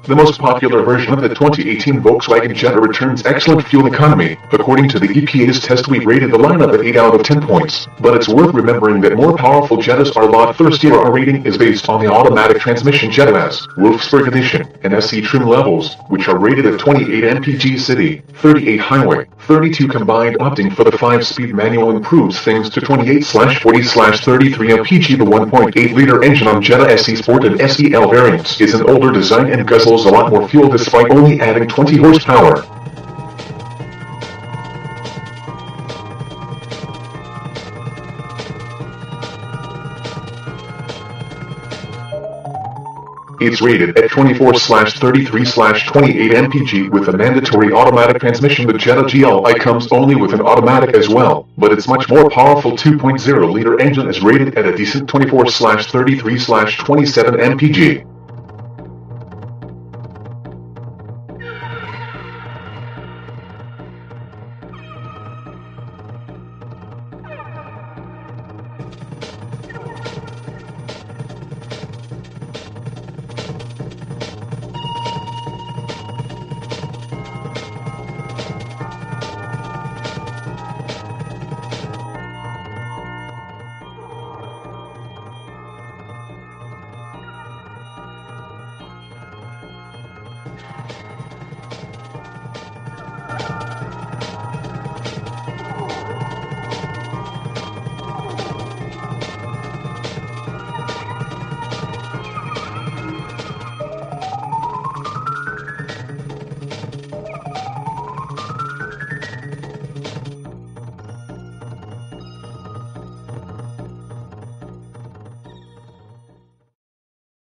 The most popular version of the 2018 Volkswagen Jetta returns excellent fuel economy. According to the EPA's test, we rated the lineup at 8 out of 10 points. But it's worth remembering that more powerful Jettas are a lot thirstier. Our rating is based on the automatic transmission Jetta S, Wolfsburg Edition, and SE trim levels, which are rated at 28 mpg city, 38 highway, 32 combined. Opting for the 5-speed manual improves things to 28/40/33 mpg. The 1.8-liter engine on Jetta SE Sport and SEL variants is an older design and guzzles a lot more fuel despite only adding 20 horsepower. It's rated at 24/33/28 mpg with a mandatory automatic transmission. The Jetta GLI comes only with an automatic as well, but its much more powerful 2.0-liter engine is rated at a decent 24/33/27 mpg.